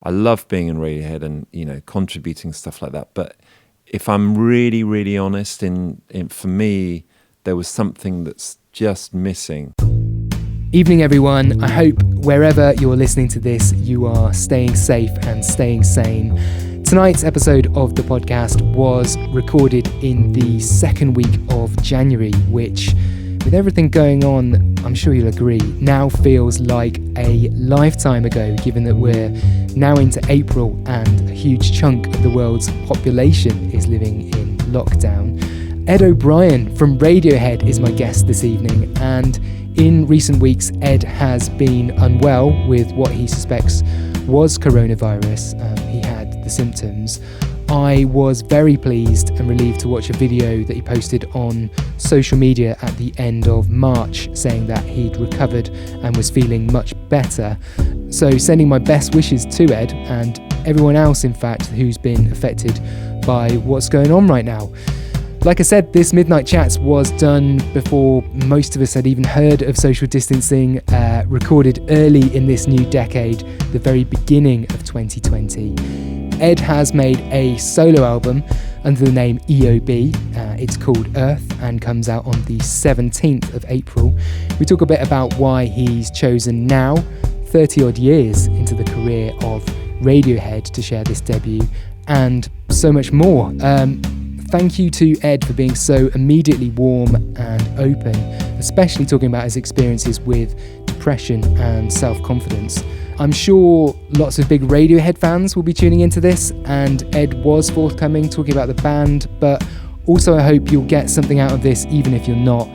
I love being in Radiohead and, contributing stuff like that. But if I'm really, really honest, for me, there was something that's just missing. Evening, everyone. I hope wherever you're listening to this, you are staying safe and staying sane. Tonight's episode of the podcast was recorded in the second week of January, which, with everything going on, I'm sure you'll agree, now feels like a lifetime ago, given that we're now into April and a huge chunk of the world's population is living in lockdown. Ed O'Brien from Radiohead is my guest this evening, and in recent weeks, Ed has been unwell with what he suspects was coronavirus. He had the symptoms. I was very pleased and relieved to watch a video that he posted on social media at the end of March saying that he'd recovered and was feeling much better. So sending my best wishes to Ed and everyone else, in fact, who's been affected by what's going on right now. Like I said, this Midnight Chats was done before most of us had even heard of social distancing, recorded early in this new decade, the very beginning of 2020. Ed has made a solo album under the name EOB. It's called Earth and comes out on the 17th of April. We talk a bit about why he's chosen now, 30 odd years into the career of Radiohead, to share this debut, and so much more. Thank you to Ed for being so immediately warm and open, especially talking about his experiences with depression and self-confidence. I'm sure lots of big Radiohead fans will be tuning into this, and Ed was forthcoming talking about the band, but also I hope you'll get something out of this even if you're not.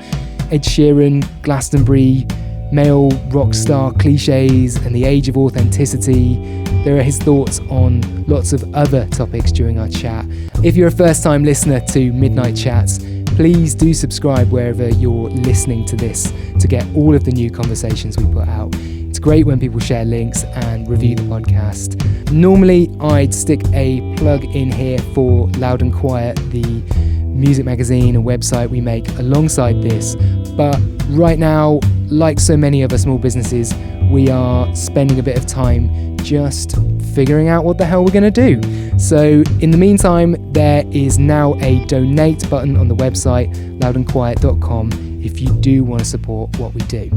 Ed Sheeran, Glastonbury, male rock star cliches and the age of authenticity. There are his thoughts on lots of other topics during our chat. If you're a first-time listener to Midnight Chats, please do subscribe wherever you're listening to this to get all of the new conversations we put out. It's great when people share links and review the podcast. Normally, I'd stick a plug in here for Loud and Quiet, the music magazine and website we make alongside this. But right now, like so many other small businesses, we are spending a bit of time just figuring out what the hell we're going to do. So in the meantime, there is now a donate button on the website, loudandquiet.com, if you do want to support what we do.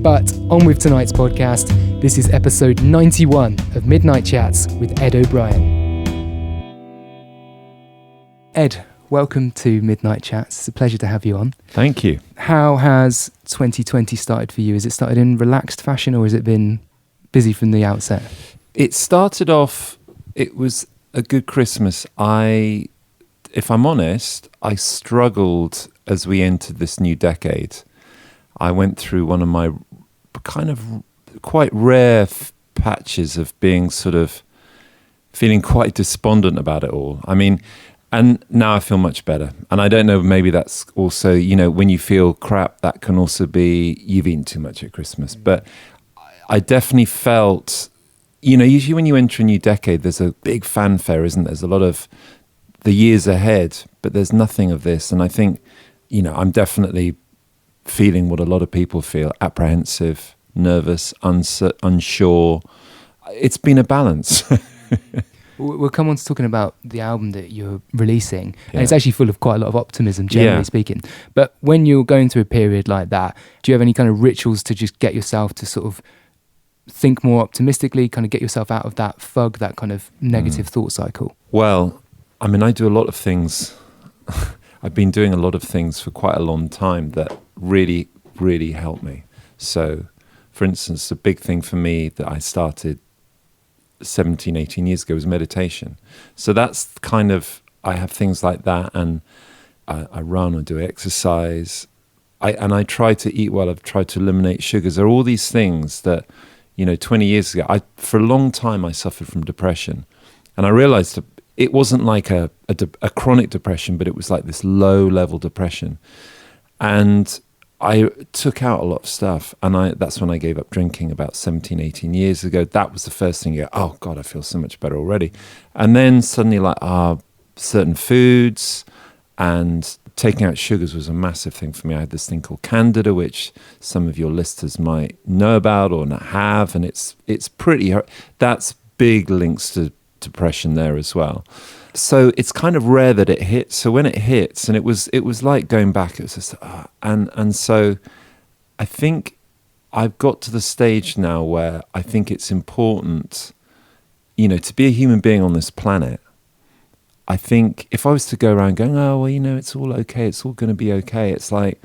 But on with tonight's podcast. This is episode 91 of Midnight Chats with Ed O'Brien. Ed, welcome to Midnight Chats. It's a pleasure to have you on. Thank you. How has 2020 started for you? Has it started in relaxed fashion or has it been busy from the outset? It started off, it was a good Christmas. If I'm honest, I struggled as we entered this new decade. I went through one of my kind of quite rare patches of being sort of feeling quite despondent about it all. I mean, and now I feel much better. And I don't know, maybe that's also, when you feel crap, that can also be you've eaten too much at Christmas. But I definitely felt, usually when you enter a new decade, there's a big fanfare, isn't there? There's a lot of the years ahead, but there's nothing of this. And I think, I'm definitely feeling what a lot of people feel, apprehensive, nervous, unsure. It's been a balance. We'll come on to talking about the album that you're releasing, and it's actually full of quite a lot of optimism, generally speaking. But when you're going through a period like that, do you have any kind of rituals to just get yourself to sort of think more optimistically, kind of get yourself out of that fog, that kind of negative thought cycle? Well, I mean, I do a lot of things. I've been doing a lot of things for quite a long time that really, really help me. So, for instance, a big thing for me that I started 17, 18 years ago was meditation. So that's kind of, I have things like that, and I run or do exercise. I try to eat well. I've tried to eliminate sugars. There are all these things that, 20 years ago, for a long time I suffered from depression. And I realized that it wasn't like a chronic depression, but it was like this low-level depression. And I took out a lot of stuff, and that's when I gave up drinking about 17, 18 years ago. That was the first thing you go, oh God, I feel so much better already. And then suddenly certain foods and taking out sugars was a massive thing for me. I had this thing called Candida, which some of your listeners might know about or not have, and it's pretty, that's big links to depression there as well. So it's kind of rare that it hits. So when it hits, and it was like going back, it was just, and so I think I've got to the stage now where I think it's important, to be a human being on this planet. I think if I was to go around going, oh, well, it's all okay, it's all going to be okay, it's like,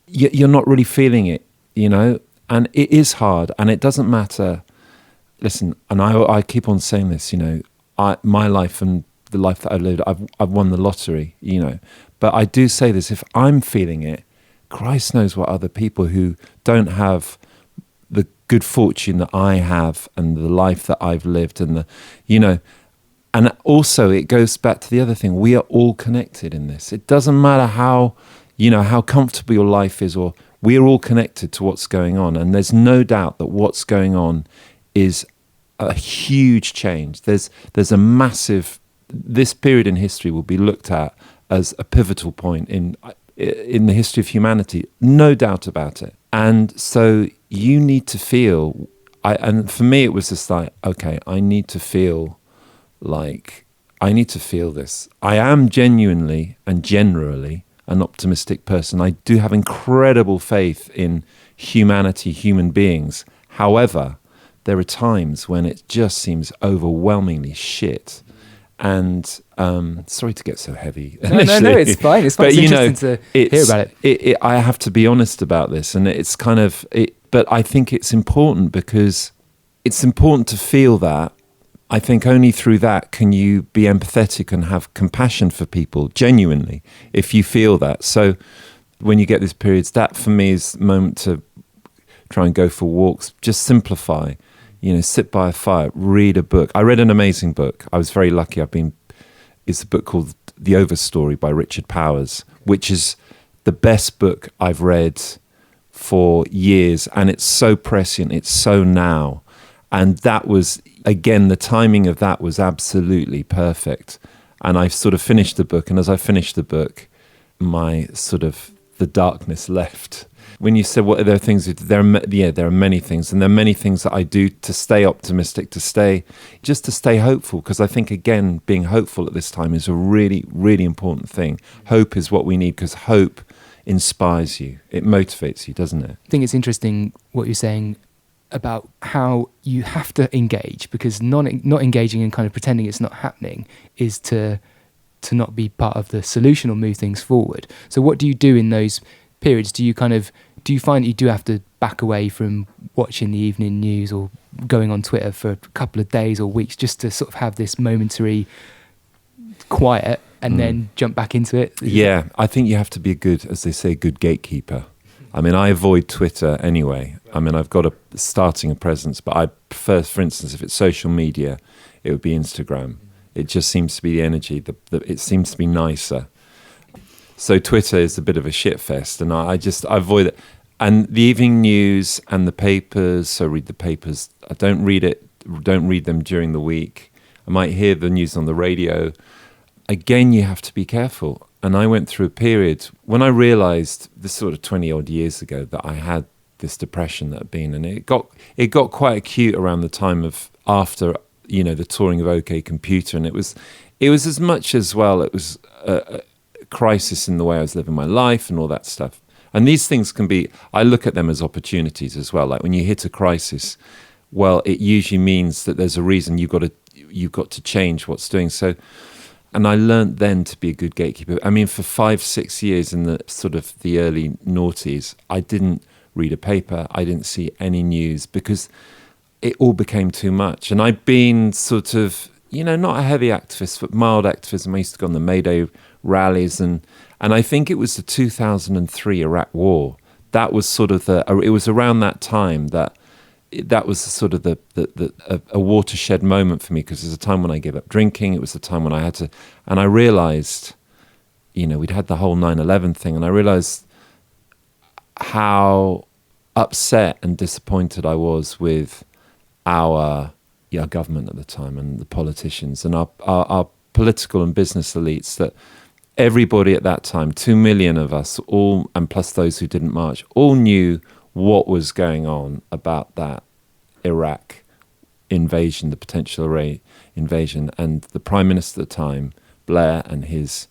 you're not really feeling it, and it is hard, and it doesn't matter. Listen, and I keep on saying this, my life and the life that I've lived, I've won the lottery, but I do say this, if I'm feeling it, Christ knows what other people who don't have the good fortune that I have and the life that I've lived and and also it goes back to the other thing, we are all connected in this. It doesn't matter how comfortable your life is, or we are all connected to what's going on, and there's no doubt that what's going on is a huge change. There's a massive, this period in history will be looked at as a pivotal point in the history of humanity, no doubt about it. And so you need to feel, and for me it was just like, okay, I need to feel this. I am genuinely and generally an optimistic person. I do have incredible faith in humanity, human beings. However, there are times when it just seems overwhelmingly shit. And sorry to get so heavy. No, it's fine. It's fine. It's interesting to hear about it. I have to be honest about this, and it's kind of but I think it's important because it's important to feel that. I think only through that can you be empathetic and have compassion for people genuinely, if you feel that. So when you get these periods, that for me is the moment to try and go for walks, just simplify, sit by a fire, read a book. I read an amazing book. I was very lucky. It's a book called The Overstory by Richard Powers, which is the best book I've read for years. And it's so prescient. It's so now. And that was, again, the timing of that was absolutely perfect. And I sort of finished the book. And as I finished the book, the darkness left. When you said what are there things, there are many things, and there are many things that I do to stay optimistic, to stay hopeful, because I think, again, being hopeful at this time is a really, really important thing. Hope is what we need, because hope inspires you. It motivates you, doesn't it? I think it's interesting what you're saying about how you have to engage, because not engaging and kind of pretending it's not happening is to not be part of the solution or move things forward. So what do you do in those periods? Do you find that you do have to back away from watching the evening news or going on Twitter for a couple of days or weeks just to sort of have this momentary quiet and then jump back into it? Yeah, I think you have to be a good, as they say, good gatekeeper. I mean, I avoid Twitter anyway. I mean, I've got starting a presence, but I prefer, for instance, if it's social media, it would be Instagram. It just seems to be the energy, it seems to be nicer. So Twitter is a bit of a shit fest, and I avoid it. And the evening news and the papers, so read the papers. I don't read them during the week. I might hear the news on the radio. Again, you have to be careful. And I went through a period when I realized, this sort of 20 odd years ago, that I had this depression that had been, and it got quite acute around the time of after, the touring of OK Computer. And it was as much as, well, it was a crisis in the way I was living my life and all that stuff. And these things can be, I look at them as opportunities as well. Like when you hit a crisis, well, it usually means that there's a reason you've got to change what's doing. So, and I learned then to be a good gatekeeper. I mean, for 5-6 years in the sort of the early noughties, I didn't read a paper. I didn't see any news because it all became too much. And I'd been sort of, not a heavy activist, but mild activism. I used to go on the May Day rallies, and I think it was the 2003 Iraq War. That was sort of it was around that time that was sort of a watershed moment for me, because it was a time when I gave up drinking. It was the time when I had to, and I realized, we'd had the whole 9/11 thing, and I realized how upset and disappointed I was with our government at the time and the politicians and our political and business elites, that everybody at that time, 2 million of us all, and plus those who didn't march, all knew what was going on about that Iraq invasion, the potential invasion. And the Prime Minister at the time, Blair, and his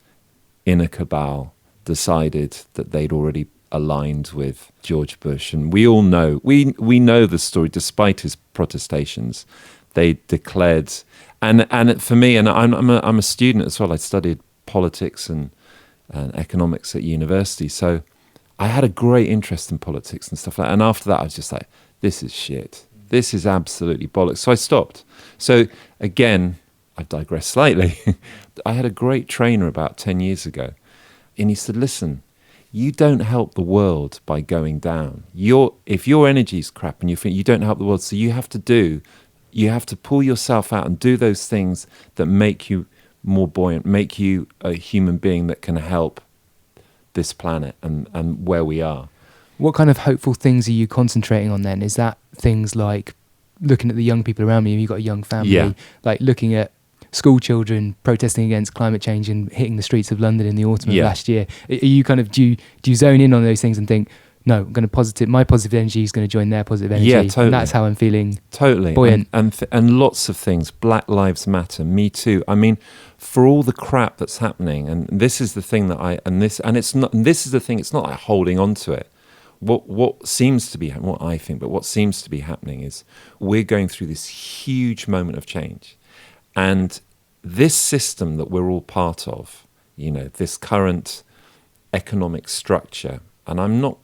inner cabal decided that they'd already aligned with George Bush. And we all know, we know the story, despite his protestations. They declared, and for me, and I'm a student as well, I studied politics and economics at university, so I had a great interest in politics and stuff like that. And after that, I was just like, this is shit. This is absolutely bollocks. So I stopped. So again, I digress slightly. I had a great trainer about 10 years ago, and he said, listen, you don't help the world by going down. If your energy's crap and you don't help the world, so you have to pull yourself out and do those things that make you more buoyant, make you a human being that can help this planet and where we are. What kind of hopeful things are you concentrating on then? Is that things like looking at the young people around me? You've got a young family, like looking at school children protesting against climate change and hitting the streets of London in the autumn of last year. Are you kind of, do you zone in on those things and think, no, I'm going to my positive energy is going to join their positive energy. Yeah, totally. And that's how I'm feeling. Totally. Buoyant. And lots of things. Black Lives Matter, Me Too. I mean, for all the crap that's happening, and this is the thing that this is the thing, it's not like holding on to it. What seems to be, what I think, but what seems to be happening is we're going through this huge moment of change. And this system that we're all part of, this current economic structure, and I'm not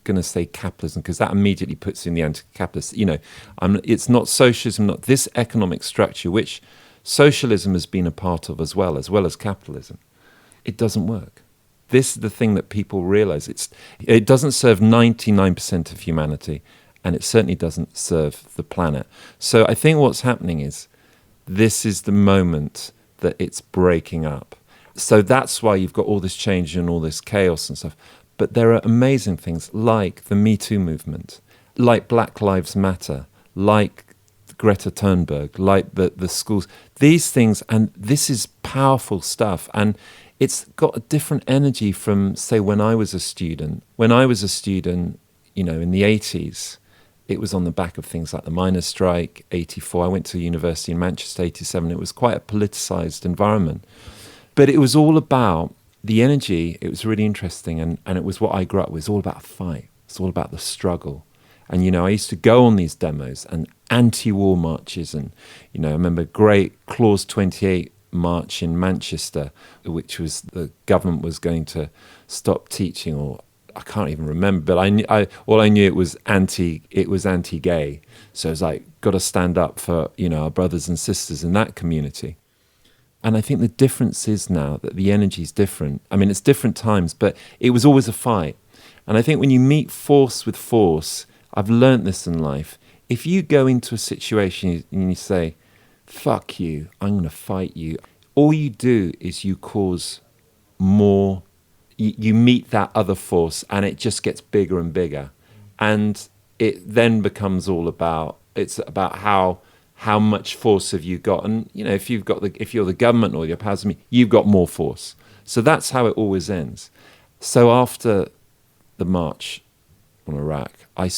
going to say capitalism because that immediately puts you in the anti-capitalist. It's not socialism, not this economic structure, which socialism has been a part of as well as capitalism. It doesn't work. This is the thing that people realize. It doesn't serve 99% of humanity, and it certainly doesn't serve the planet. So I think what's happening is this is the moment that it's breaking up. So that's why you've got all this change and all this chaos and stuff. But there are amazing things like the Me Too movement, like Black Lives Matter, like Greta Thunberg, like the schools. These things, and this is powerful stuff. And it's got a different energy from, say, when I was a student. When I was a student, in the 80s, it was on the back of things like the miners' strike, 84. I went to university in Manchester, 87. It was quite a politicized environment. But it was all about the energy. It was really interesting. And it was what I grew up with. It was all about a fight. It's all about the struggle. And, I used to go on these demos and anti-war marches. And, I remember great Clause 28 march in Manchester, which was the government was going to stop teaching, or I can't even remember, but all I knew it was anti-gay. So it was like, got to stand up for our brothers and sisters in that community. And I think the difference is now that the energy is different. I mean, it's different times, but it was always a fight. And I think when you meet force with force, I've learnt this in life. If you go into a situation and you say, fuck you, I'm going to fight you, all you do is you cause more, you meet that other force and it just gets bigger and bigger. And it then becomes all about, it's about how much force have you got. And, if you're the government or your powers of me, you've got more force. So that's how it always ends. So after the march on Iraq, I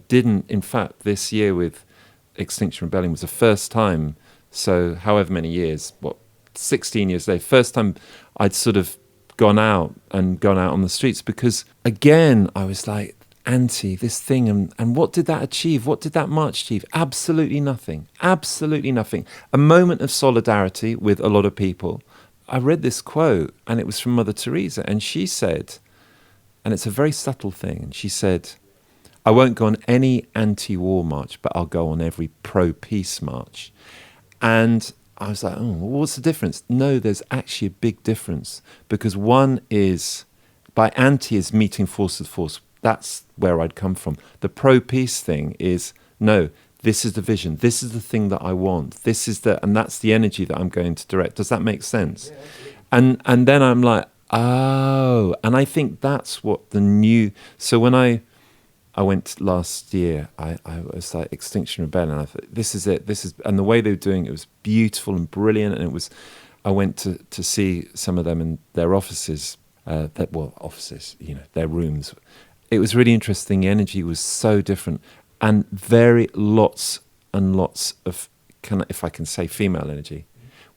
didn't, in fact, this year with Extinction Rebellion was the first time, so however many years, 16 years later, first time I'd sort of gone out on the streets, because again, I was like, this thing, and what did that achieve? What did that march achieve? Absolutely nothing. Absolutely nothing. A moment of solidarity with a lot of people. I read this quote, and it was from Mother Teresa, and she said, and it's a very subtle thing, and she said, I won't go on any anti-war march, but I'll go on every pro-peace march. And I was like, what's the difference? No, there's actually a big difference, because one is, by anti is meeting force with force. That's where I'd come from. The pro-peace thing is, no, this is the vision. This is the thing that I want. And that's the energy that I'm going to direct. Does that make sense? Yeah, and then I'm like, oh, and I think that's what so when I went last year, I was like Extinction Rebellion. I thought, this is it. And the way they were doing it was beautiful and brilliant. And I went to see some of them in their offices, their rooms. It was really interesting. The energy was so different, and and lots of, if I can say, female energy,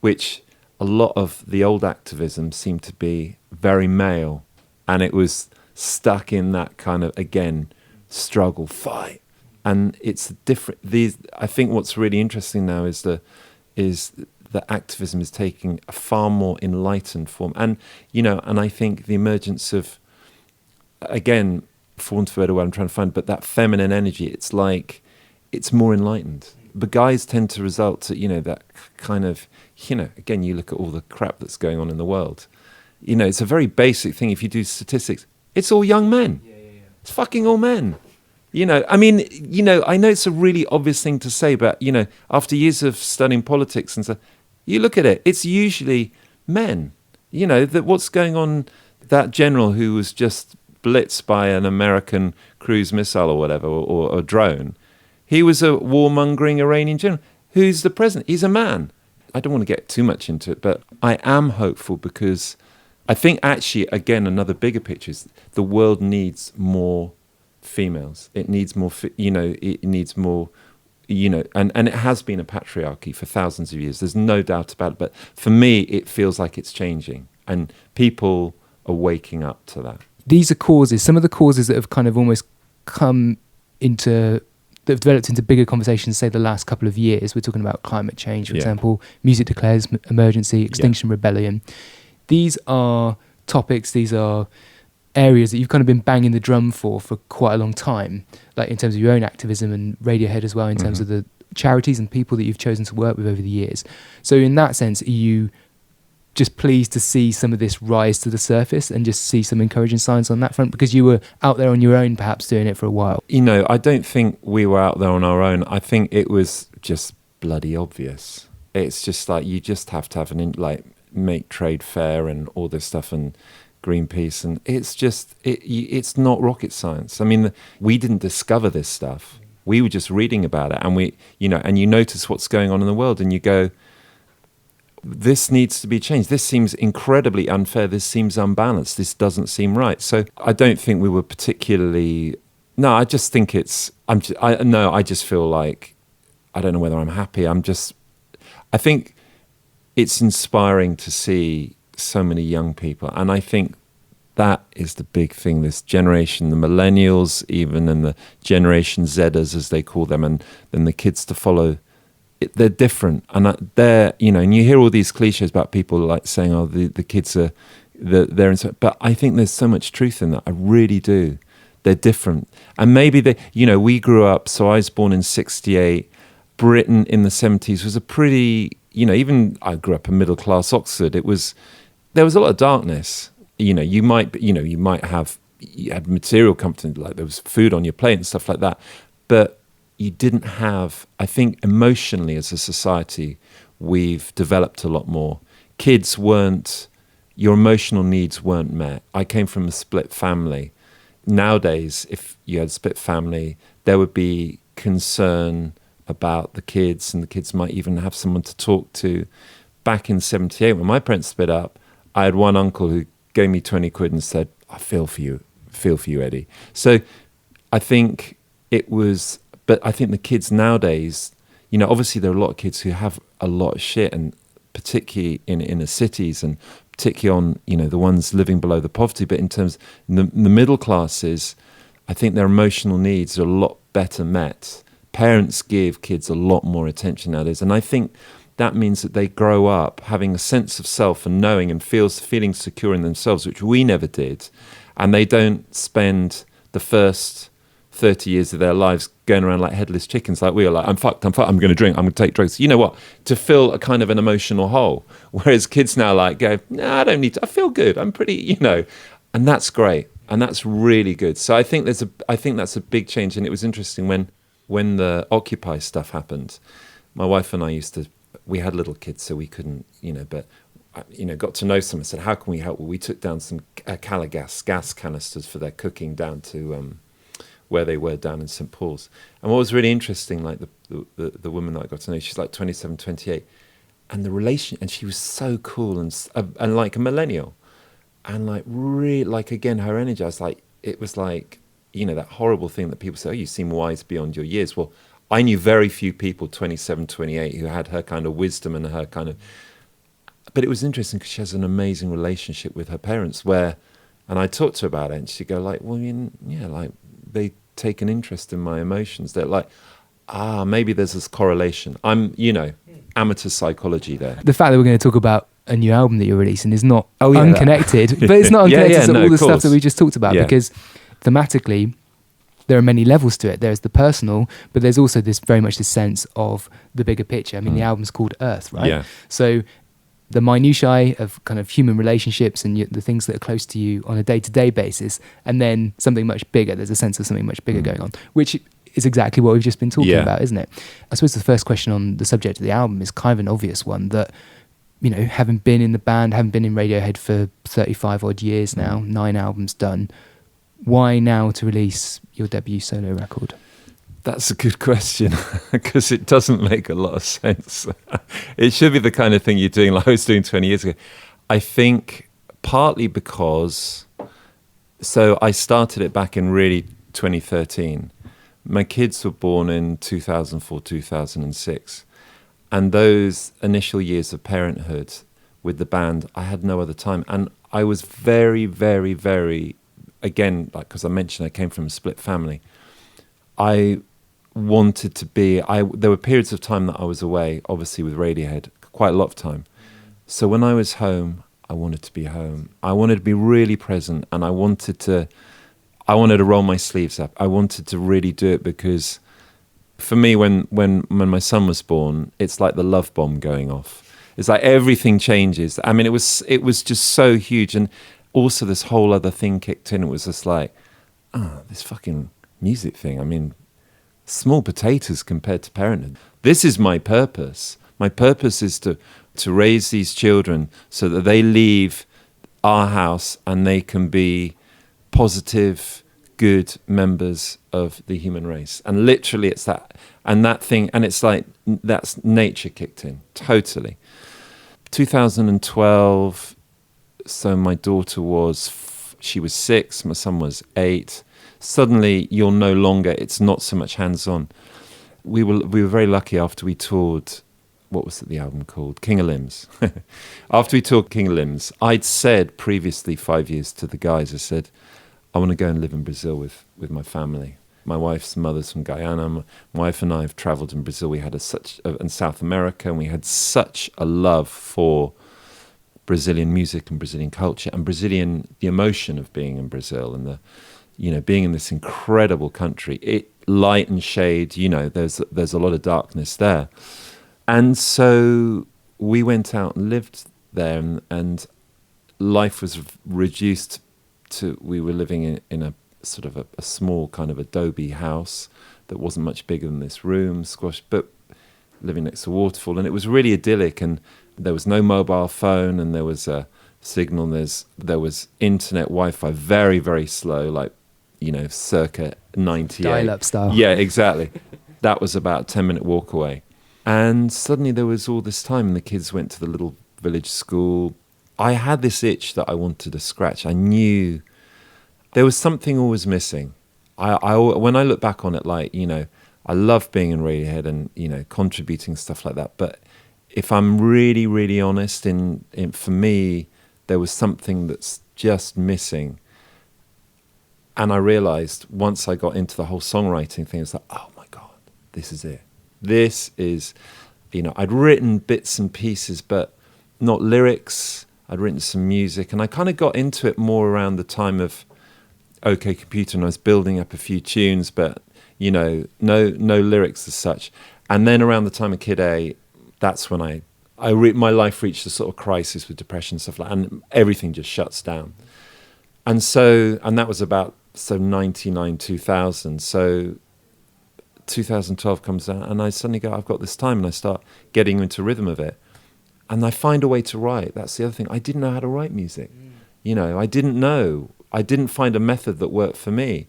which a lot of the old activism seemed to be very male, and it was stuck in that kind of, again, struggle, fight. And it's different. I think what's really interesting now is that activism is taking a far more enlightened form. And, and I think the emergence of, again, for want of a better word I'm trying to find, but that feminine energy, it's like, it's more enlightened. But guys tend to result to, that kind of, again, you look at all the crap that's going on in the world. It's a very basic thing. If you do statistics, it's all young men. Yeah. It's fucking all men. I mean, I know it's a really obvious thing to say, but, after years of studying politics and stuff, you look at it, it's usually men. That what's going on, that general who was just blitzed by an American cruise missile or whatever, or a drone, he was a warmongering Iranian general. Who's the president? He's a man. I don't want to get too much into it, but I am hopeful because I think actually, again, another bigger picture is the world needs more females. It needs more, it needs more, and it has been a patriarchy for thousands of years. There's no doubt about it. But for me, it feels like it's changing and people are waking up to that. These are causes, some of the causes that have kind of almost come into, that have developed into bigger conversations, say the last couple of years. We're talking about climate change, for example, music declares emergency, Extinction Rebellion. These are topics, these are areas that you've kind of been banging the drum for quite a long time, like in terms of your own activism and Radiohead as well, in terms of the charities and people that you've chosen to work with over the years. So in that sense, are you just pleased to see some of this rise to the surface and just see some encouraging signs on that front? Because you were out there on your own, perhaps doing it for a while. I don't think we were out there on our own. I think it was just bloody obvious. It's just like, you just have to have make trade fair and all this stuff and Greenpeace, and it's just it's not rocket science. I mean, we didn't discover this stuff. We were just reading about it, and and you notice what's going on in the world, and you go, this needs to be changed. This seems incredibly unfair. This seems unbalanced. This doesn't seem right. So I don't think we were particularly. No, I just think it's. I just feel like I don't know whether I'm happy. I think it's inspiring to see so many young people, and I think that is the big thing. This generation, the millennials even, and the generation Zers as they call them, and then the kids to follow, they're different, and they're and you hear all these cliches about people like saying, oh, the kids are they're but I think there's so much truth in that. I really do. They're different, and maybe we grew up. So I was born in '68. Britain in the '70s was a pretty even I grew up in middle class Oxford. There was a lot of darkness. You had material comfort, like there was food on your plate and stuff like that. But you didn't have, I think emotionally as a society, we've developed a lot more. Your emotional needs weren't met. I came from a split family. Nowadays, if you had a split family, there would be concern about the kids, and the kids might even have someone to talk to. Back in '78, when my parents split up, I had one uncle who gave me 20 quid and said, I feel for you, Eddie. So I think but I think the kids nowadays, obviously there are a lot of kids who have a lot of shit, and particularly in inner cities, and particularly on, the ones living below the poverty. But in terms of the middle classes, I think their emotional needs are a lot better met. Parents give kids a lot more attention nowadays. And I think that means that they grow up having a sense of self and knowing and feeling secure in themselves, which we never did. And they don't spend the first 30 years of their lives going around like headless chickens, like we are, like, I'm fucked, I'm going to drink, I'm going to take drugs. You know what? To fill a kind of an emotional hole. Whereas kids now go, no, I don't need to, I feel good, I'm pretty, and that's great. And that's really good. So I think that's a big change. And it was interesting when the Occupy stuff happened, my wife and I we had little kids, so we couldn't, but, got to know some and said, how can we help? Well, we took down some gas canisters for their cooking down to where they were down in St. Paul's. And what was really interesting, like the woman that I got to know, she's like 27, 28, and the relation, and she was so cool and like a millennial, and like really, like again, her energy, it was like, that horrible thing that people say, oh, you seem wise beyond your years. Well, I knew very few people, 27, 28, who had her kind of wisdom and her kind of... But it was interesting because she has an amazing relationship with her parents and I talked to her about it, and she'd go like, well, yeah, like they take an interest in my emotions. They're like, maybe there's this correlation. I'm, amateur psychology there. The fact that we're going to talk about a new album that you're releasing is not unconnected, but it's not unconnected to all the stuff that we just talked about, because thematically, there are many levels to it. There's the personal, but there's also very much this sense of the bigger picture. I mean, the album's called Earth, right? Yeah. So the minutiae of kind of human relationships and the things that are close to you on a day-to-day basis, and then something much bigger. There's a sense of something much bigger going on, which is exactly what we've just been talking about, isn't it? I suppose the first question on the subject of the album is kind of an obvious one, that, having been in the band, having been in Radiohead for 35 odd years now, 9 albums done, why now to release your debut solo record? That's a good question, because it doesn't make a lot of sense. It should be the kind of thing you're doing like I was doing 20 years ago. I think partly because, so I started it back in really 2013. My kids were born in 2004, 2006. And those initial years of parenthood with the band, I had no other time. And I was very, very, very, again, like, because I mentioned I came from a split family. I wanted to be, there were periods of time that I was away, obviously with Radiohead, quite a lot of time. So when I was home, I wanted to be home. I wanted to be really present, and I wanted to roll my sleeves up. I wanted to really do it, because for me, when my son was born, it's like the love bomb going off. It's like everything changes. I mean, it was just so huge. And also this whole other thing kicked in. It was just like, this fucking music thing. I mean, small potatoes compared to parenthood. This is my purpose. My purpose is to raise these children so that they leave our house and they can be positive, good members of the human race. And literally it's that, and that thing, and it's like, that's nature kicked in, totally. 2012, so my daughter she was 6, my son was 8. Suddenly you're no longer, it's not so much hands-on. We were very lucky after we toured, what was the album called? King of Limbs. After we toured King of Limbs, I'd said previously 5 years to the guys, I said, I want to go and live in Brazil with my family. My wife's mother's from Guyana. My wife and I have traveled in Brazil. We had in South America, and we had such a love for Brazilian music and Brazilian culture and the emotion of being in Brazil and being in this incredible country. Light and shade, there's a lot of darkness there. And so we went out and lived there, and life was reduced to, we were living in a sort of a small kind of adobe house that wasn't much bigger than this room, squashed, but living next to a waterfall. And it was really idyllic, and there was no mobile phone, and there was a signal, there was internet, Wi-Fi, very, very slow, like, circa 98. Dial-up style. Yeah, exactly. That was about a 10-minute walk away. And suddenly there was all this time, and the kids went to the little village school. I had this itch that I wanted to scratch. I knew there was something always missing. When I look back on it, like, I love being in Radiohead and, contributing stuff like that. But if I'm really, really honest, for me, there was something that's just missing. And I realized once I got into the whole songwriting thing, it's like, oh my God, this is it. This is, I'd written bits and pieces, but not lyrics. I'd written some music, and I kind of got into it more around the time of OK Computer, and I was building up a few tunes, but, no lyrics as such. And then around the time of Kid A, that's when my life reached a sort of crisis with depression and stuff like that, and everything just shuts down. And that was about 99, 2000. So 2012 comes out, and I suddenly go, I've got this time, and I start getting into rhythm of it. And I find a way to write. That's the other thing. I didn't know how to write music. I didn't know. I didn't find a method that worked for me.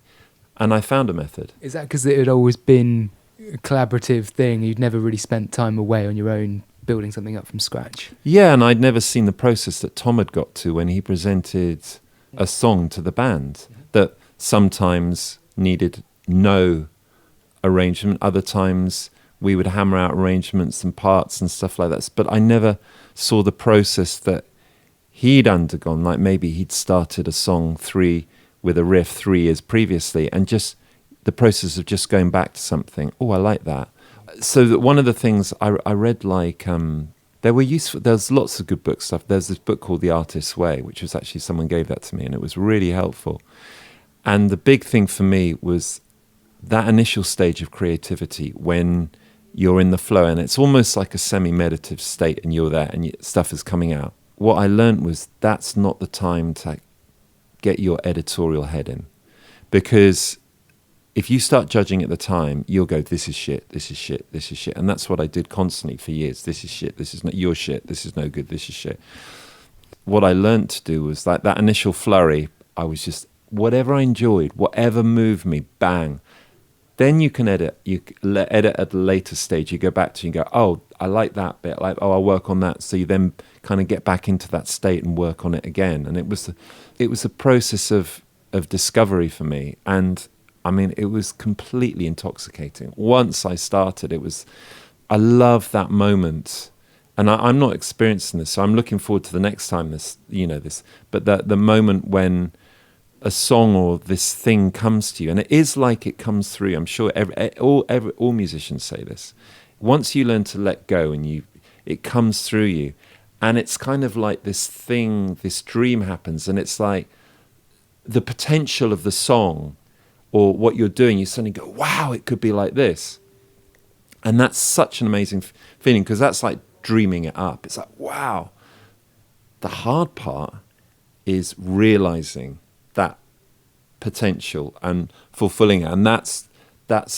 And I found a method. Is that because it had always been a collaborative thing? You'd never really spent time away on your own building something up from scratch? Yeah, and I'd never seen the process that Tom had got to when he presented a song to the band that sometimes needed no arrangement. Other times we would hammer out arrangements and parts and stuff like that. But I never saw the process that he'd undergone. Like maybe he'd started a song with a riff 3 years previously, and just the process of just going back to something. Oh, I like that. So that one of the things I read, like there were useful. There's lots of good book stuff. There's this book called The Artist's Way, which was actually someone gave that to me, and it was really helpful. And the big thing for me was that initial stage of creativity when you're in the flow, and it's almost like a semi-meditative state, and you're there, and stuff is coming out. What I learned was that's not the time to get your editorial head in, because if you start judging at the time, you'll go, this is shit, this is shit, this is shit. And that's what I did constantly for years. This is shit, this is not your shit, this is no good, this is shit. What I learned to do was like that initial flurry, I was just, whatever I enjoyed, whatever moved me, bang. Then you can edit. You edit at a later stage. You go back to and go, oh, I like that bit. Like, oh, I'll work on that. So you then kind of get back into that state and work on it again. And it was a process of discovery for me. And I mean, it was completely intoxicating. Once I started, I love that moment. And I'm not experiencing this, so I'm looking forward to the next time but the moment when a song or this thing comes to you, and it is like it comes through. I'm sure all musicians say this. Once you learn to let go and it comes through you, and it's kind of like this thing, this dream happens, and it's like the potential of the song or what you're doing, you suddenly go, wow, it could be like this. And that's such an amazing feeling, because that's like dreaming it up. It's like, wow. The hard part is realizing that potential and fulfilling it. And that's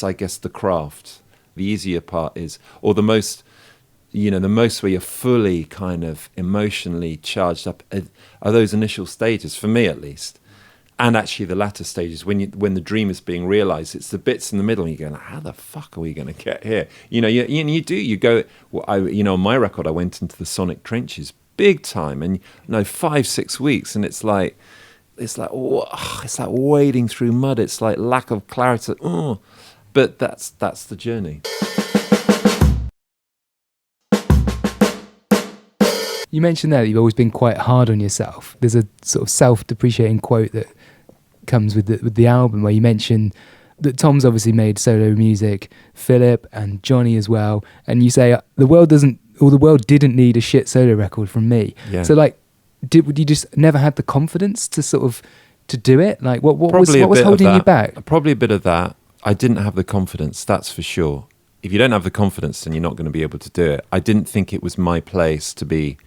I guess the craft. The easier part is, or the most where you're fully kind of emotionally charged up are those initial stages, for me at least. And actually the latter stages, when the dream is being realized, it's the bits in the middle and you're going, how the fuck are we going to get here? You go, on my record, I went into the sonic trenches big time, and 5-6 weeks, and it's like wading through mud. It's like lack of clarity. But that's the journey. You mentioned there that you've always been quite hard on yourself. There's a sort of self-depreciating quote that comes with the album, where you mention that Tom's obviously made solo music, Philip and Johnny as well, and you say the world didn't need a shit solo record from me. Yeah. So like, would you just never had the confidence to do it? Like what was holding you back? Probably a bit of that. I didn't have the confidence, that's for sure. If you don't have the confidence, then you're not going to be able to do it. I didn't think it was my place to be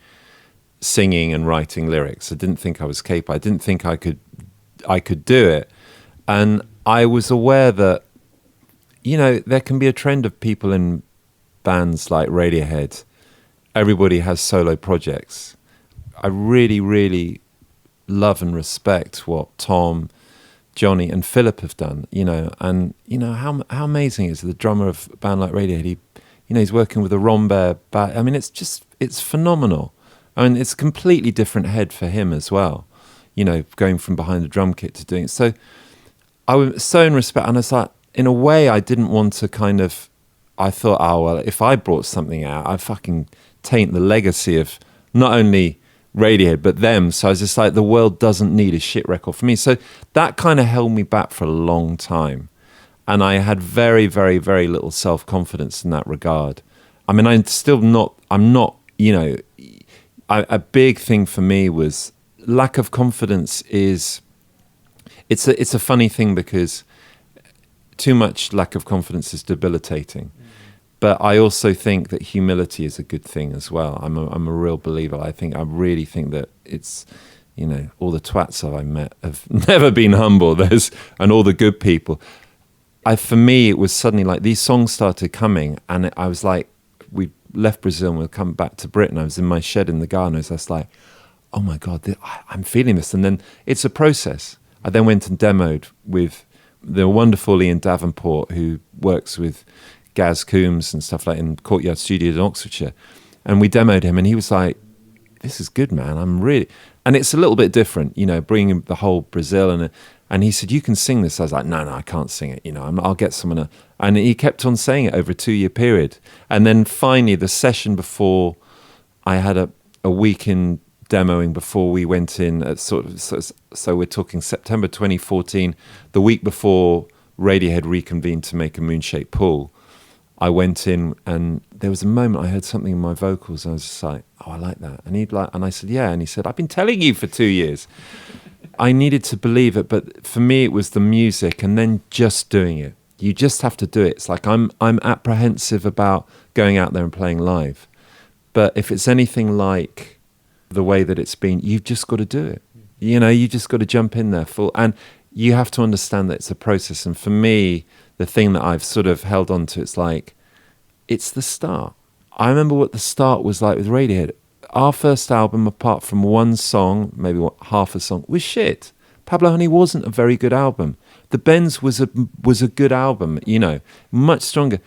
singing and writing lyrics. I didn't think I was capable. I didn't think I could do it. And I was aware that, there can be a trend of people in bands like Radiohead. Everybody has solo projects. I really, really love and respect what Tom, Johnny and Philip have done, and how amazing is the drummer of a band like Radiohead. He's working with a Rombert band. I mean, it's phenomenal. I mean, it's a completely different head for him as well, going from behind the drum kit to doing it. So I was so in respect, and it's like, in a way, I didn't want to I thought, oh, well, if I brought something out, I'd fucking taint the legacy of not only Radiohead, but them. So I was just like, the world doesn't need a shit record for me. So that kind of held me back for a long time. And I had very, very, very little self-confidence in that regard. I mean, a big thing for me was lack of confidence it's a funny thing, because too much lack of confidence is debilitating. But I also think that humility is a good thing as well. I'm a real believer. I really think that it's, all the twats I've met have never been humble. And all the good people. For me, it was suddenly like these songs started coming, and I was like, we left Brazil and we'll come back to Britain. I was in my shed in the garden. I was just like, oh my God, I'm feeling this. And then it's a process. I then went and demoed with the wonderful Ian Davenport, who works with Gaz Coombs and stuff like in Courtyard Studios in Oxfordshire. And we demoed him, and he was like, this is good, man. And it's a little bit different, bringing the whole Brazil. And he said, you can sing this. I was like, no, I can't sing it. I'll get someone to. And he kept on saying it over a 2-year period. And then finally, the session before, I had a week in demoing before we went in at so we're talking September 2014, the week before Radiohead reconvened to make a Moonshaped Pool. I went in and there was a moment I heard something in my vocals and I was just like, oh, I like that. And I said, yeah. And he said, I've been telling you for 2 years. I needed to believe it, but for me it was the music and then just doing it. You just have to do it. It's like I'm apprehensive about going out there and playing live. But if it's anything like the way that it's been, you've just got to do it. You just got to jump in there full. And you have to understand that it's a process. And for me, the thing that I've sort of held on to, it's the start. I remember what the start was like with Radiohead. Our first album, apart from one song, maybe half a song, was shit. Pablo Honey wasn't a very good album. The Benz was a good album, much stronger.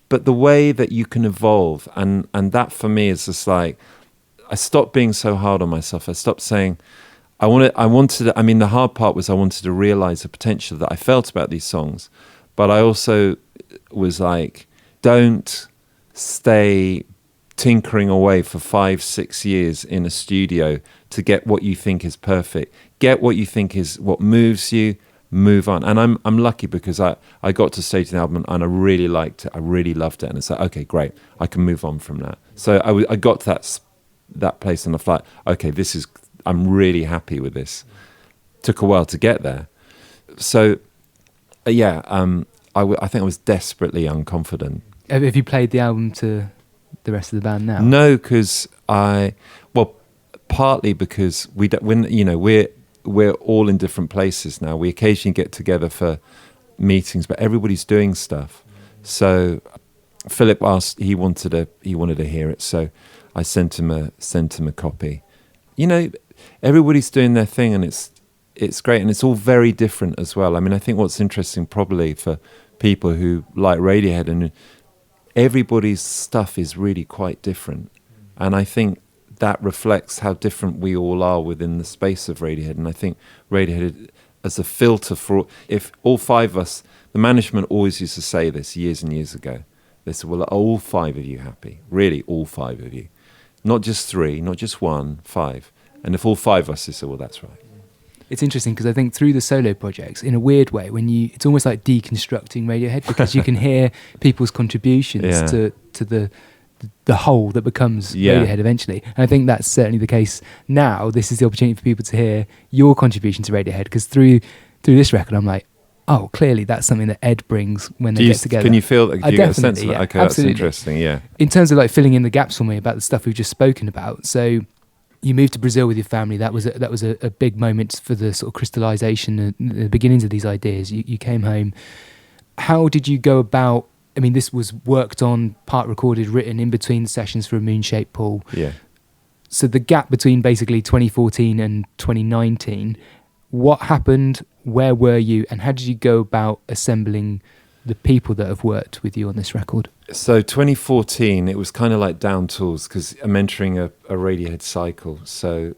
But the way that you can evolve, and that for me is just like, I stopped being so hard on myself. I stopped saying, the hard part was I wanted to realize the potential that I felt about these songs. But I also was like, don't stay tinkering away for 5-6 years in a studio to get what you think is perfect. Get what you think is what moves you, move on. And I'm lucky because I got to stage the album and I really liked it. I really loved it. And it's like, okay, great. I can move on from that. So I got to that place on the flight. Okay, I'm really happy with this. Took a while to get there. So, I think I was desperately unconfident. Have you played the album to the rest of the band now? No, because partly because we're all in different places now. We occasionally get together for meetings, but everybody's doing stuff. So Philip asked, he wanted to hear it, so I sent him a copy. Everybody's doing their thing, and it's great, and it's all very different as well. I mean, I think what's interesting probably for people who like Radiohead, and everybody's stuff is really quite different, and I think that reflects how different we all are within the space of Radiohead. And I think Radiohead as a filter for, if all 5 of us, the management always used to say this years and years ago, they said, well, are all 5 of you happy? Really, all 5 of you. Not just 3, not just 1, 5. And if all 5 of us, they said, well, that's right. It's interesting because I think through the solo projects, in a weird way, it's almost like deconstructing Radiohead, because you can hear people's contributions to the whole that becomes Radiohead eventually. And I think that's certainly the case now. This is the opportunity for people to hear your contribution to Radiohead, because through this record, I'm like, oh, clearly that's something that Ed brings when they get together. Can you feel that? Do you get a sense of that? Okay, absolutely. That's interesting, yeah. In terms of like filling in the gaps for me about the stuff we've just spoken about, so you moved to Brazil with your family. That was a big moment for the sort of crystallization and the beginnings of these ideas. You came home. How did you go about? I mean, this was worked on, part recorded, written in between sessions for a Moonshaped Pool. Yeah. So the gap between basically 2014 and 2019, what happened? Where were you? And how did you go about assembling the people that have worked with you on this record? So 2014, it was kind of like down tools, because I'm entering a Radiohead cycle. So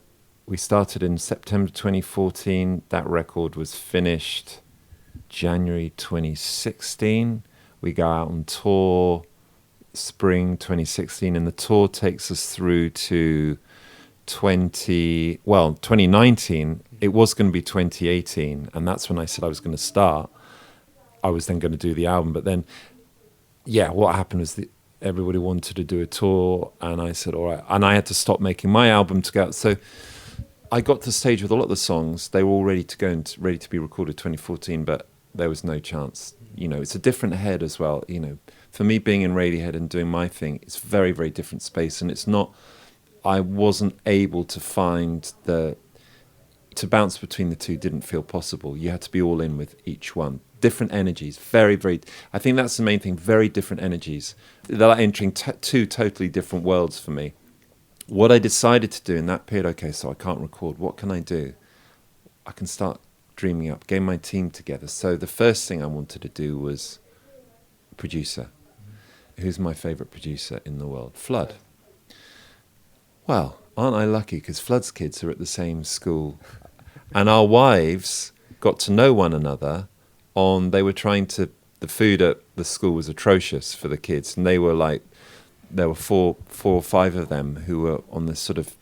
we started in September 2014. That record was finished January 2016. We go out on tour spring 2016, and the tour takes us through to 2019. It was going to be 2018, and that's when I said I was going to start. I was then going to do the album, but then, what happened was that everybody wanted to do a tour, and I said, all right, and I had to stop making my album to go out. So I got to the stage with a lot of the songs. They were all ready to go and ready to be recorded 2014, but there was no chance. It's a different head as well. For me, being in Radiohead and doing my thing, it's very, very different space. And it's not, I wasn't able to find to bounce between the two didn't feel possible. You had to be all in with each one. Different energies, very, very, I think that's the main thing, very different energies. They're like entering 2 totally different worlds for me. What I decided to do in that period, okay, so I can't record, what can I do? I can start dreaming up, getting my team together. So the first thing I wanted to do was producer. Who's my favourite producer in the world? Flood. Well, aren't I lucky, because Flood's kids are at the same school, and our wives got to know one another the food at the school was atrocious for the kids, and there were four or five of them who were on this sort of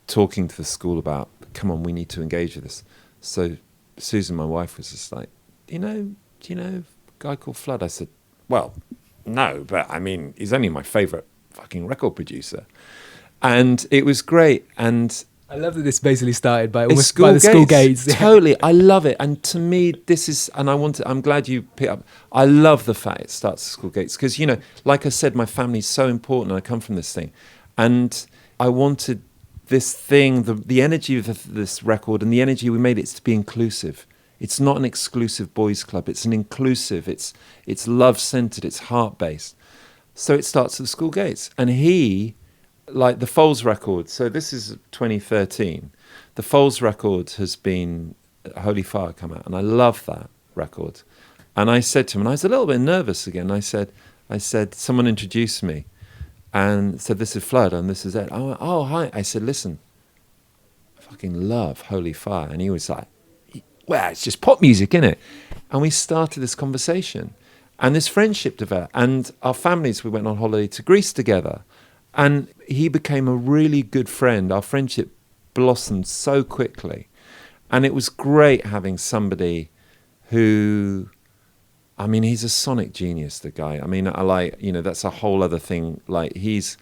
talking to the school about, come on, we need to engage with this. So Susan, my wife, was just like, do you know a guy called Flood? I said, well, no, but I mean, he's only my favourite fucking record producer. And it was great. And I love that this basically started by almost school by the school gates. Totally. I love it. And to me, this is, and I'm glad you pick up. I love the fact it starts at school gates because, like I said, my family's so important and I come from this thing. And I wanted this thing, the energy of this record and the energy we made it to be inclusive. It's not an exclusive boys club. It's an inclusive, it's love-centered, it's heart-based. So it starts at the school gates. And like the Foals record, so this is 2013. The Foals record has been Holy Fire come out, and I love that record. And I said to him, and I was a little bit nervous again, I said, someone introduced me and said, this is Flood and this is Ed. I went, oh, hi. I said, listen, I fucking love Holy Fire. And he was like, well, it's just pop music, innit? And we started this conversation and this friendship developed. And our families, we went on holiday to Greece together. And he became a really good friend. Our friendship blossomed so quickly. And it was great having somebody who, I mean, he's a sonic genius, the guy. I mean, that's a whole other thing. Like, he's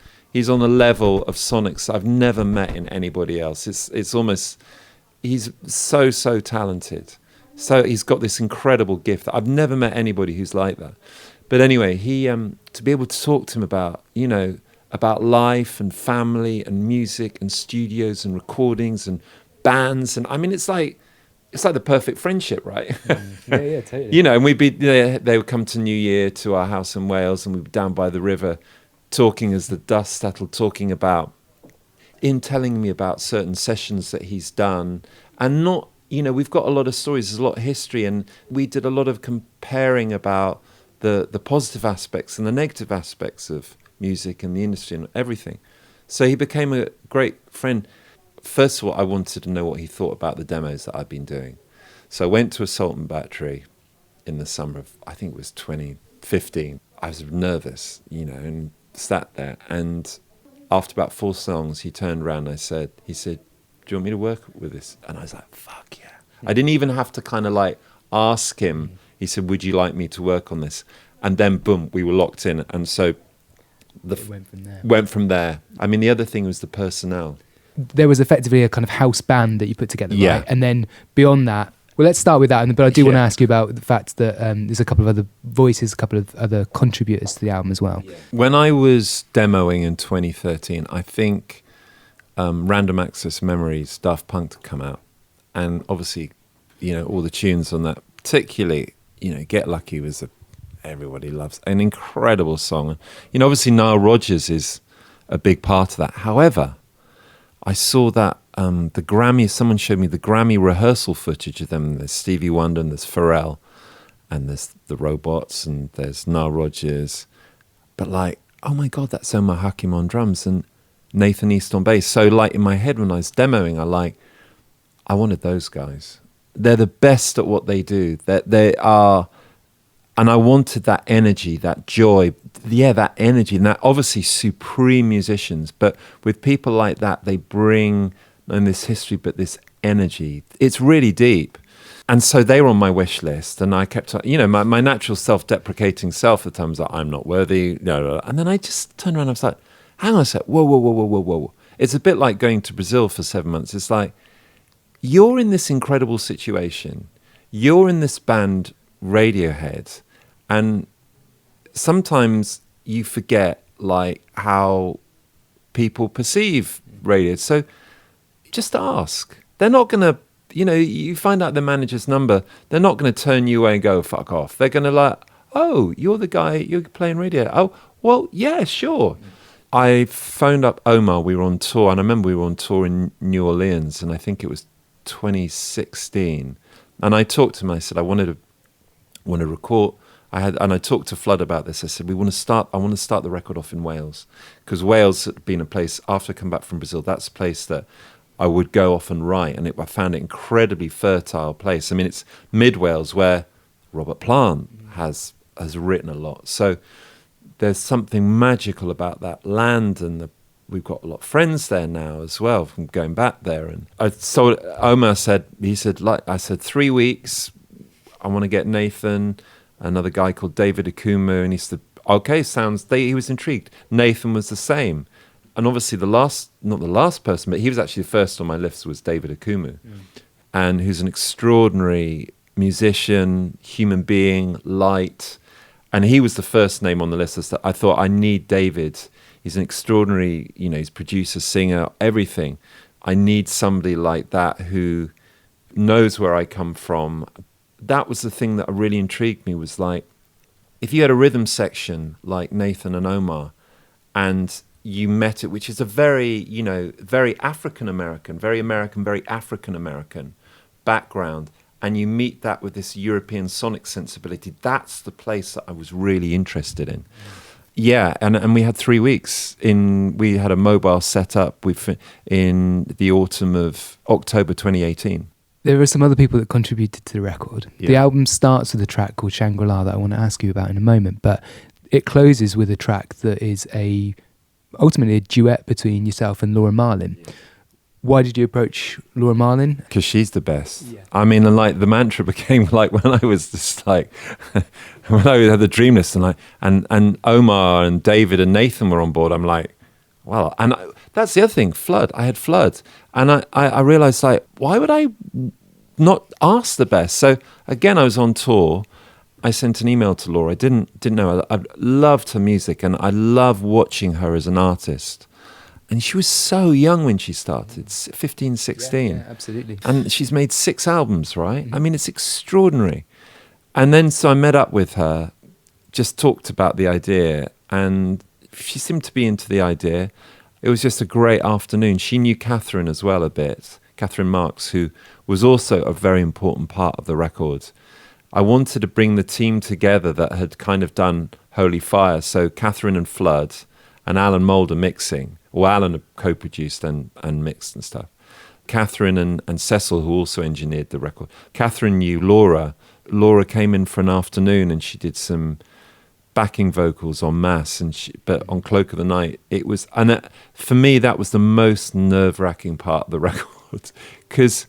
on a level of sonics I've never met in anybody else. It's almost, he's so talented. So he's got this incredible gift that I've never met anybody who's like that. But anyway, he to be able to talk to him about life and family and music and studios and recordings and bands, and I mean, it's like the perfect friendship, right? Yeah, totally. And they would come to New Year to our house in Wales, and we'd be down by the river, talking as the dust settled, telling me about certain sessions that he's done, and not, we've got a lot of stories, there's a lot of history, and we did a lot of comparing about the positive aspects and the negative aspects of music and the industry and everything. So he became a great friend. First of all, I wanted to know what he thought about the demos that I'd been doing. So I went to Assault and Battery in the summer of, I think it was 2015. I was nervous, and sat there. And after about 4 songs, he turned around and he said, do you want me to work with this? And I was like, fuck yeah. I didn't even have to kind of like ask him. He said, would you like me to work on this? And then boom, we were locked in. And so it went from there. I mean, the other thing was the personnel. There was effectively a kind of house band that you put together, yeah. Right? And then beyond that, well, let's start with that. But I do want to ask you about the fact that there's a couple of other voices, a couple of other contributors to the album as well. Yeah. When I was demoing in 2013, I think Random Access Memories, Daft Punk had come out. And obviously, all the tunes on that, particularly, Get Lucky was everybody loves, an incredible song. Obviously Nile Rodgers is a big part of that. However, I saw that someone showed me the Grammy rehearsal footage of them. There's Stevie Wonder and there's Pharrell and there's the Robots and there's Nile Rodgers. But like, oh my God, that's Omar Hakim on drums and Nathan East on bass. So like in my head when I was demoing, I wanted those guys. They're the best at what they do. They are, and I wanted that energy, that joy, that energy, and that obviously supreme musicians. But with people like that, they bring, and this history, but this energy, it's really deep. And so they were on my wish list, and I kept, my natural self-deprecating self at the time was like, I'm not worthy, no. And then I just turned around and I was like, hang on a sec, whoa. It's a bit like going to Brazil for 7 months. It's like, you're in this incredible situation. You're in this band, Radiohead, and sometimes you forget like how people perceive Radiohead. So just ask. They're not going to, you find out the manager's number, they're not going to turn you away and go, fuck off. They're going to like, oh, you're the guy, you're playing Radiohead. Oh, well, yeah, sure. I phoned up Omar, we were on tour, and I remember we were on tour in New Orleans, and I think it was 2016. And I talked to him, I said, I want to record. I talked to Flood about this. I said, I want to start the record off in Wales, because Wales had been a place, after I come back from Brazil, that's a place that I would go off and write, and I found it incredibly fertile place. I mean, it's mid Wales where Robert Plant has written a lot. So there's something magical about that land, and we've got a lot of friends there now as well from going back there. And so Omar said, I said 3 weeks. I want to get Nathan, another guy called David Akumu, and he said, okay, he was intrigued. Nathan was the same. And obviously not the last person, but he was actually the first on my list, was David Akumu, and who's an extraordinary musician, human being, light. And he was the first name on the list. I thought, I need David. He's an extraordinary, he's producer, singer, everything. I need somebody like that who knows where I come from. That was the thing that really intrigued me, was like, if you had a rhythm section like Nathan and Omar, and you met it, which is a very, very African-American, very African-American background, and you meet that with this European sonic sensibility, that's the place that I was really interested in. Yeah, and we had 3 weeks. We had a mobile set up in the autumn of October 2018. There are some other people that contributed to the record. Yeah. The album starts with a track called Shrangri-La that I want to ask you about in a moment, but it closes with a track that is ultimately a duet between yourself and Laura Marling. Yeah. Why did you approach Laura Marling? Because she's the best. Yeah. I mean, and like the mantra became like when I was just like, when I had the dream list and Omar and David and Nathan were on board, I'm like, well, and that's the other thing, Flood. I had Flood. And I realized, like, why would I not ask the best? So again, I was on tour. I sent an email to Laura. I didn't know. I loved her music, and I love watching her as an artist. And she was so young when she started, 15, 16. Yeah, absolutely. And she's made 6 albums, right? I mean, it's extraordinary. And then so I met up with her, just talked about the idea, and she seemed to be into the idea. It was just a great afternoon. She knew Catherine as well a bit, Catherine Marks, who was also a very important part of the record. I wanted to bring the team together that had kind of done Holy Fire. So Catherine and Flood and Alan Moulder mixing. Well, Alan co-produced and mixed and stuff. Catherine and Cecil, who also engineered the record. Catherine knew Laura. Laura came in for an afternoon and she did some backing vocals on Mass, but on Cloak of the Night, it was, for me, that was the most nerve-wracking part of the record, because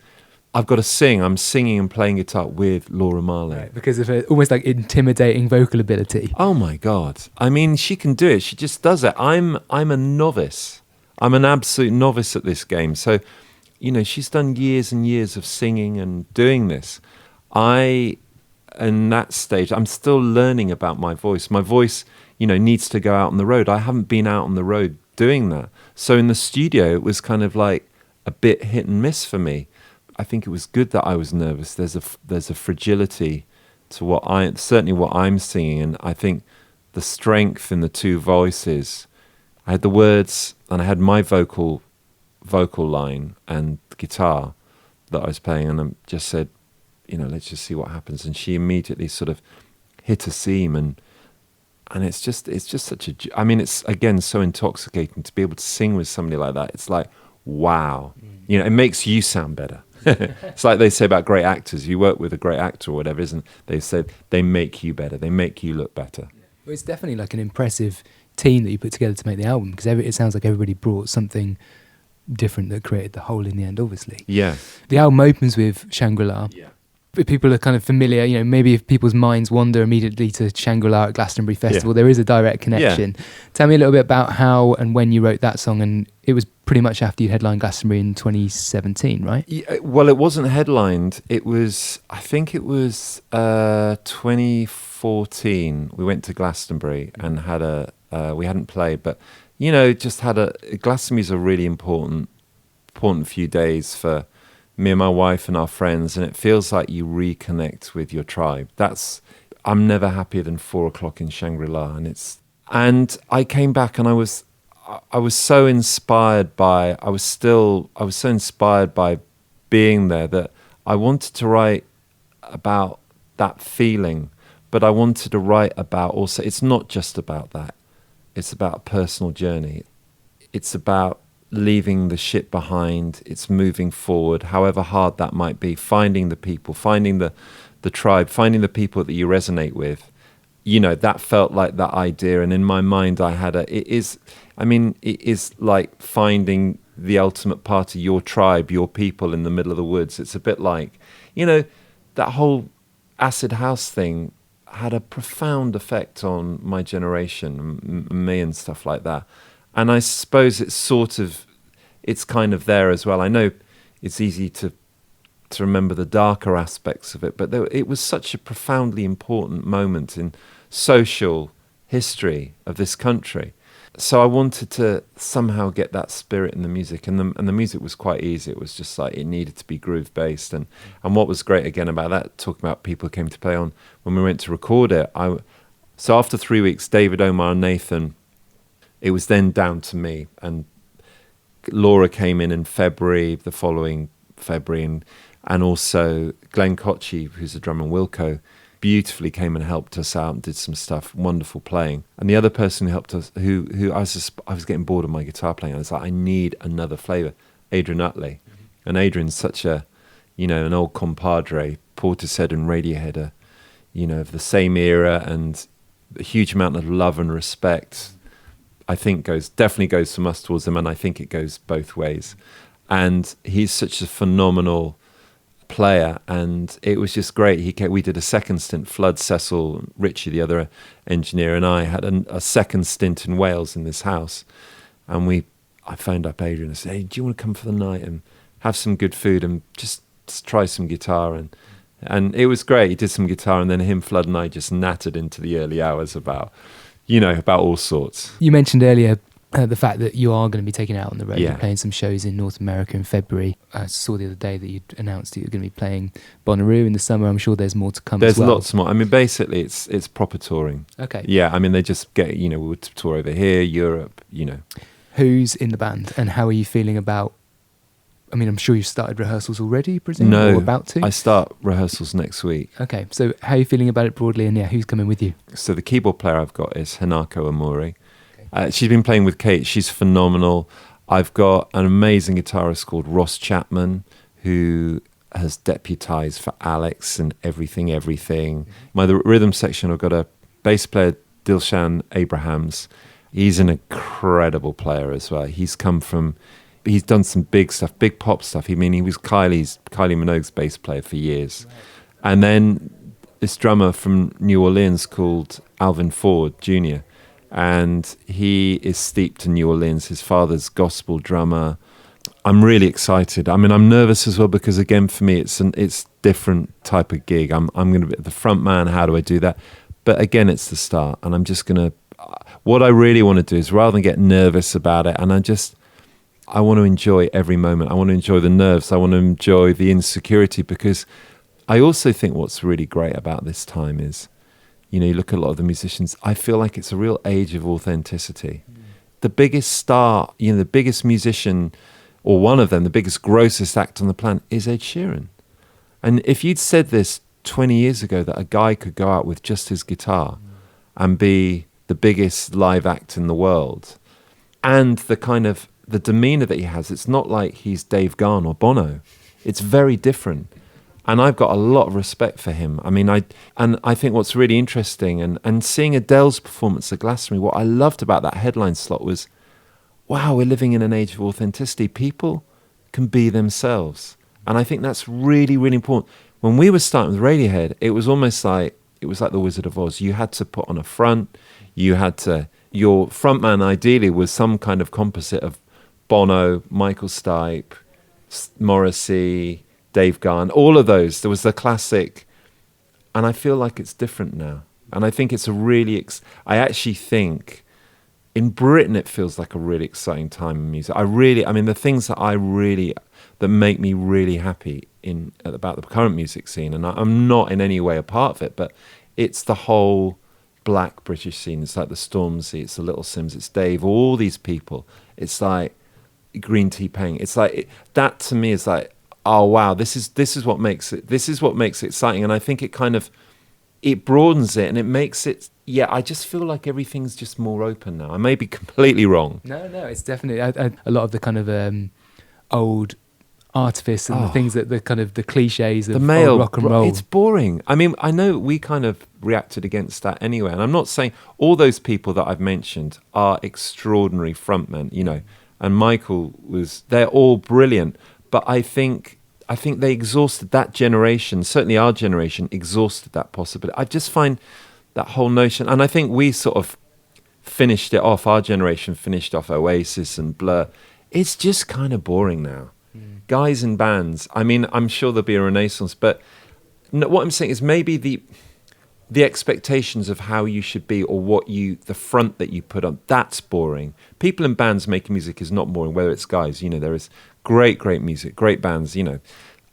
I've got to sing. I'm singing and playing guitar with Laura Marling. Right, because of her almost like intimidating vocal ability. Oh my God. I mean, she can do it. She just does it. I'm a novice. I'm an absolute novice at this game. So, she's done years and years of singing and doing this. In that stage, I'm still learning about my voice. My voice, needs to go out on the road. I haven't been out on the road doing that. So in the studio, it was kind of like a bit hit and miss for me. I think it was good that I was nervous. There's a fragility to what I'm singing, and I think the strength in the two voices. I had the words, and I had my vocal line and the guitar that I was playing, and I just said, let's just see what happens. And she immediately sort of hit a seam, and it's just such a. I mean, it's again so intoxicating to be able to sing with somebody like that. It's like, wow, it makes you sound better. It's like they say about great actors. You work with a great actor or whatever, isn't? They say they make you better. They make you look better. Well, it's definitely like an impressive team that you put together to make the album, because it sounds like everybody brought something different that created the whole in the end. Obviously, yeah. The album opens with Shangri-La. Yeah. If people are kind of familiar, maybe if people's minds wander immediately to Shangri-La at Glastonbury Festival, there is a direct connection. Yeah. Tell me a little bit about how and when you wrote that song, and it was pretty much after you headlined Glastonbury in 2017, right? Yeah, well, it wasn't headlined. I think it was 2014. We went to Glastonbury and had we hadn't played, but, just had Glastonbury's a really important few days for me and my wife and our friends, and it feels like you reconnect with your tribe. I'm never happier than 4:00 in Shangri-La, and I came back and I was so inspired by being there that I wanted to write about that feeling, but I wanted to write about it's not just about that. It's about a personal journey. It's about leaving the ship behind. It's moving forward, however hard that might be, finding the people, finding the tribe, finding the people that you resonate with. You know, that felt like that idea. And in my mind, I had it is like finding the ultimate part of your tribe, your people in the middle of the woods. It's a bit like, you know, that whole acid house thing had a profound effect on my generation, me and stuff like that. And I suppose it's kind of there as well. I know it's easy to remember the darker aspects of it, but it was such a profoundly important moment in social history of this country. So I wanted to somehow get that spirit in the music, and the music was quite easy. It was just like it needed to be groove based, and what was great again about that, talking about people who came to play on when we went to record it. So after 3 weeks, David, Omar, and Nathan, it was then down to me, and Laura came in February, the following February, and also Glenn Cochrane, who's a drummer, and Wilco, beautifully came and helped us out and did some stuff, wonderful playing. And the other person who helped us, who I was getting bored of my guitar playing, I was like, I need another flavour, Adrian Utley. And Adrian's such a, you know, an old compadre, Portishead and Radiohead, you know, of the same era, and a huge amount of love and respect, I think definitely goes from us towards him, and I think it goes both ways. And he's such a phenomenal player, and it was just great. We did a second stint. Flood, Cecil, Richie, the other engineer, and I had a second stint in Wales in this house. And I phoned up Adrian and said, "Hey, do you want to come for the night and have some good food and just try some guitar?" And it was great. He did some guitar, and then him, Flood, and I just nattered into the early hours about all sorts. You mentioned earlier the fact that you are going to be taking it out on the road. You're playing some shows in North America in February. I saw the other day that you'd announced that you're going to be playing Bonnaroo in the summer. I'm sure there's more to come as well. There's lots more. I mean, basically, it's proper touring. Okay. Yeah, I mean, they just get, we would tour over here, Europe, Who's in the band, and how are you feeling about, I mean, I'm sure you've started rehearsals already, presumably, or about to? I start rehearsals next week. Okay, so how are you feeling about it broadly, and who's coming with you? So the keyboard player I've got is Hanako Amori. She's been playing with Kate. She's phenomenal. I've got an amazing guitarist called Ross Chapman, who has deputized for Alex and everything. The rhythm section, I've got a bass player, Dilshan Abrahams. He's an incredible player as well. He's done some big stuff, big pop stuff. He was Kylie Minogue's bass player for years. Right. And then this drummer from New Orleans called Alvin Ford Jr., and he is steeped in New Orleans. His father's gospel drummer. I'm really excited. I mean, I'm nervous as well because, again, for me, it's different type of gig. I'm going to be the front man. How do I do that? But again, it's the start, and I'm just going to. What I really want to do is, rather than get nervous about it, and I want to enjoy every moment. I want to enjoy the nerves. I want to enjoy the insecurity, because I also think what's really great about this time is, you look at a lot of the musicians, I feel like it's a real age of authenticity. The biggest star, the biggest musician, or one of them, the biggest, grossest act on the planet is Ed Sheeran. And if you'd said this 20 years ago, that a guy could go out with just his guitar and be the biggest live act in the world, and the demeanor that he has, it's not like he's Dave Gahan or Bono. It's very different. And I've got a lot of respect for him. I mean, I think what's really interesting, and seeing Adele's performance at Glastonbury, what I loved about that headline slot was, wow, we're living in an age of authenticity. People can be themselves. And I think that's really, really important. When we were starting with Radiohead, it was almost like, the Wizard of Oz. You had to put on a front. Your frontman ideally was some kind of composite of Bono, Michael Stipe, Morrissey, Dave Gahan, all of those. There was the classic, and I feel like it's different now. And I think it's I actually think in Britain it feels like a really exciting time in music. The things that make me really happy about the current music scene, and I'm not in any way a part of it, but it's the whole black British scene. It's like the Stormzy, it's the Little Simz, it's Dave, all these people. It's like Green Tea Peng. It's like that to me is like, oh wow, this is what makes it exciting. And I think it kind of it broadens it and it makes it. Yeah, I just feel like everything's just more open now. I may be completely wrong. No, it's definitely a lot of the kind of old artifice and the things that the kind of the cliches of the male old rock and roll. It's boring. I mean, I know we kind of reacted against that anyway, and I'm not saying all those people that I've mentioned are extraordinary frontmen, you know, and Michael they're all brilliant, but I think they exhausted that generation, certainly our generation exhausted that possibility. I just find that whole notion, and I think we sort of finished it off, our generation finished off Oasis and Blur. It's just kind of boring now. Guys in bands, I mean, I'm sure there'll be a renaissance, but what I'm saying is maybe the expectations of how you should be or the front that you put on, that's boring. People in bands making music is not boring, whether it's guys, you know, there is great music, great bands, you know.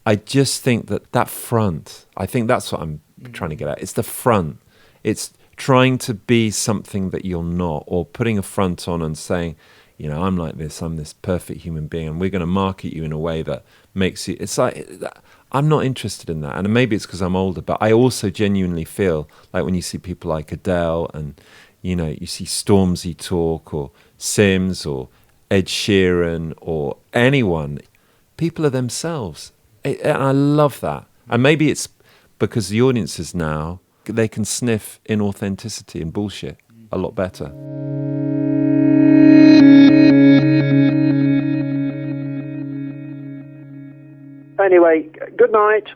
I just think that front, I think that's what I'm trying to get at. It's the front. It's trying to be something that you're not, or putting a front on and saying, you know, I'm like this, I'm this perfect human being, and we're going to market you in a way that makes you, it's like, I'm not interested in that. And maybe it's because I'm older, but I also genuinely feel like when you see people like Adele and, you know, you see Stormzy talk, or Simz, or Ed Sheeran, or anyone, people are themselves. And I love that. And maybe it's because the audiences now, they can sniff inauthenticity and bullshit a lot better. Anyway, good night.